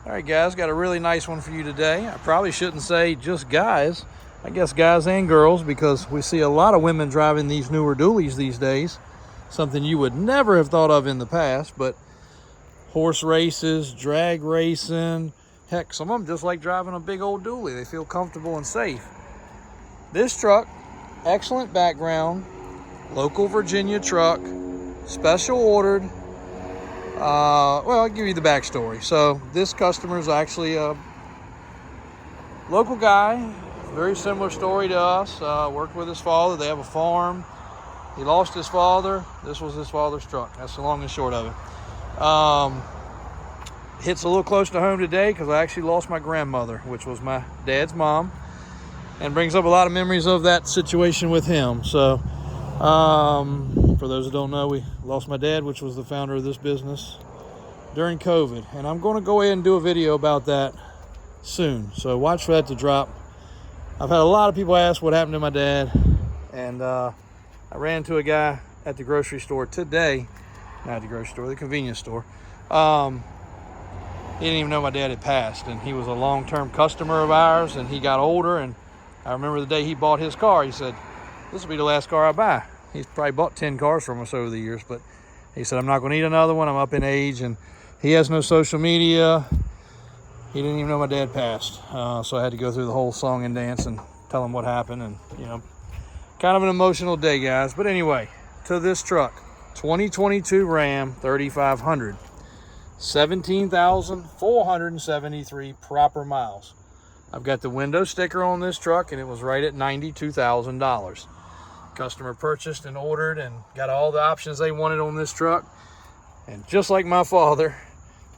All right, guys, got a really nice one for you today. I probably shouldn't say just guys. I guess guys and girls, because we see a lot of women driving these newer dualies these days. Something you would never have thought of in the past, but horse races, drag racing, heck, some of them just like driving a big old dually. They feel comfortable and safe. This truck, excellent background, local Virginia truck, special ordered. Well, I'll give you the backstory. So this customer is actually a local guy, very similar story to us. Worked with his father. They have a farm. He lost his father. This was his father's truck. That's the long and short of it. Hits a little close to home today because I actually lost my grandmother, which was my dad's mom, and brings up a lot of memories of that situation with him. So for those who don't know, we lost my dad, which was the founder of this business, during COVID. And I'm going to go ahead and do a video about that soon. So watch for that to drop. I've had a lot of people ask what happened to my dad. And I ran into a guy at the grocery store today. Not the grocery store, the convenience store. He didn't even know my dad had passed. And he was a long-term customer of ours. And he got older. And I remember the day he bought his car, he said, "This will be the last car I buy." He's probably bought 10 cars from us over the years, but he said, "I'm not going to need another one. I'm up in age." And he has no social media. He didn't even know my dad passed. So I had to go through the whole song and dance and tell him what happened. And, you know, kind of an emotional day, guys. But anyway, to this truck, 2022 Ram 3500, 17,473 proper miles. I've got the window sticker on this truck, and it was right at $92,000. Customer purchased and ordered and got all the options they wanted on this truck. And just like my father,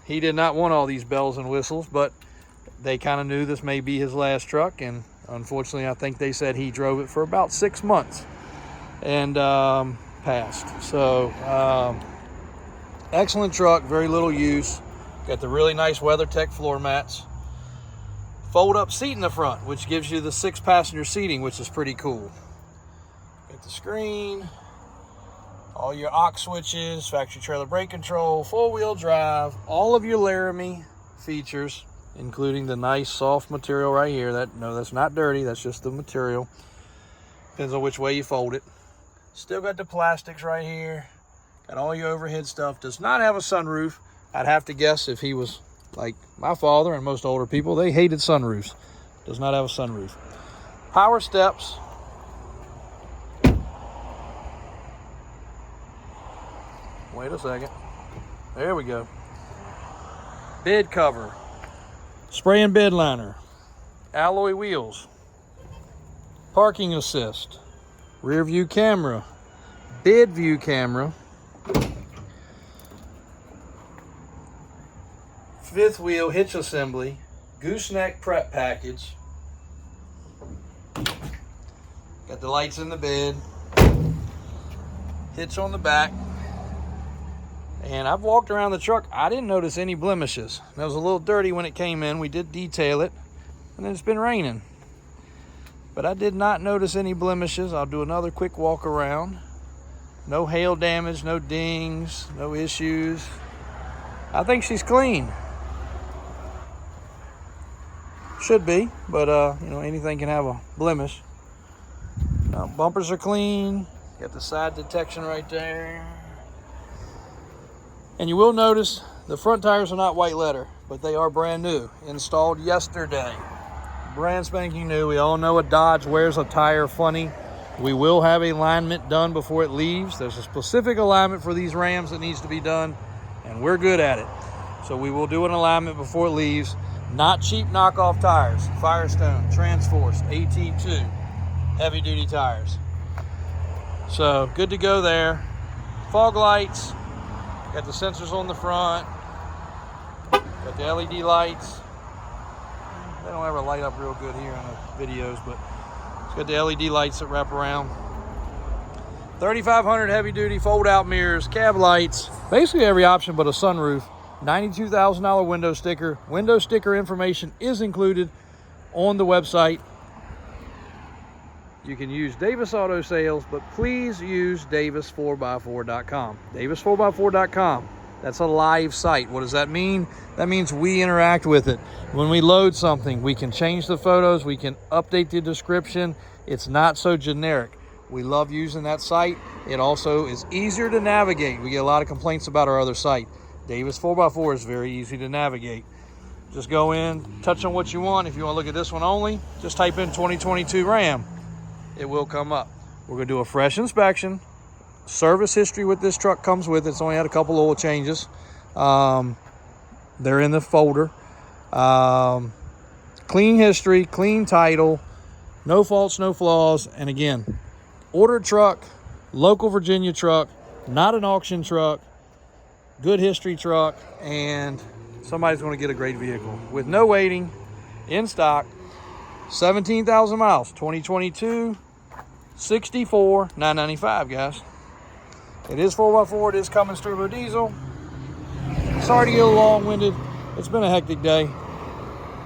he did not want all these bells and whistles, but they kind of knew this may be his last truck. And unfortunately, I think they said he drove it for about 6 months and passed. So excellent truck, very little use. Got the really nice WeatherTech floor mats. Fold up seat in the front, which gives you the 6-passenger seating, which is pretty cool. Got the screen, all your aux switches, factory trailer brake control, 4-wheel drive, all of your Laramie features, including the nice soft material right here. That's not dirty, that's just the material. Depends on which way you fold it. Still got the plastics right here. Got all your overhead stuff. Does not have a sunroof. I'd have to guess if he was like my father and most older people, they hated sunroofs. Does not have a sunroof. Power steps. Wait a second. There we go. Bed cover. Spray and bed liner. Alloy wheels. Parking assist. Rear view camera. Bed view camera. 5th wheel hitch assembly. Gooseneck prep package. Got the lights in the bed. Hitch on the back. And I've walked around the truck. I didn't notice any blemishes. It was a little dirty when it came in. We did detail it. And then it's been raining. But I did not notice any blemishes. I'll do another quick walk around. No hail damage, no dings, no issues. I think she's clean. Should be, but you know, anything can have a blemish. Now, bumpers are clean. Got the side detection right there. And you will notice the front tires are not white letter, but they are brand new, installed yesterday. Brand spanking new. We all know a Dodge wears a tire funny. We will have alignment done before it leaves. There's a specific alignment for these Rams that needs to be done, and we're good at it. So we will do an alignment before it leaves. Not cheap knockoff tires. Firestone, Transforce, AT2, heavy duty tires. So good to go there. Fog lights. Got the sensors on the front. Got the LED lights. They don't ever light up real good here in the videos, but it's got the LED lights that wrap around. 3,500 heavy duty fold out mirrors, cab lights, basically every option but a sunroof. $92,000 window sticker. Window sticker information is included on the website. You can use Davis Auto Sales, but please use Davis4x4.com. Davis4x4.com. That's a live site. What does that mean? That means we interact with it. When we load something, we can change the photos, we can update the description. It's not so generic. We love using that site. It also is easier to navigate. We get a lot of complaints about our other site. Davis 4x4 is very easy to navigate. Just go in, touch on what you want. If you want to look at this one only, just type in 2022 Ram. It will come up. We're going to do a fresh inspection. Service history with this truck comes with it. It's only had a couple oil changes. They're in the folder. Clean history, clean title, no faults, no flaws. And again, ordered truck, local Virginia truck, not an auction truck, good history truck, and somebody's going to get a great vehicle with no waiting, in stock, 17,000 miles, 2022, 64,995, guys. It is 4x4. It is Cummins turbo diesel. Sorry to get a little long-winded. It's been a hectic day.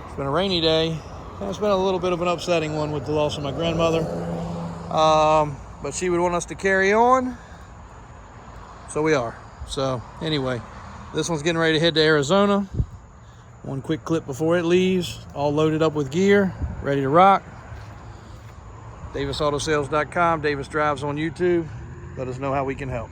It's been a rainy day. And it's been a little bit of an upsetting one with the loss of my grandmother. But she would want us to carry on, so we are. So anyway, this one's getting ready to head to Arizona. One quick clip before it leaves. All loaded up with gear, ready to rock. DavisAutosales.com, Davis Drives on YouTube. Let us know how we can help.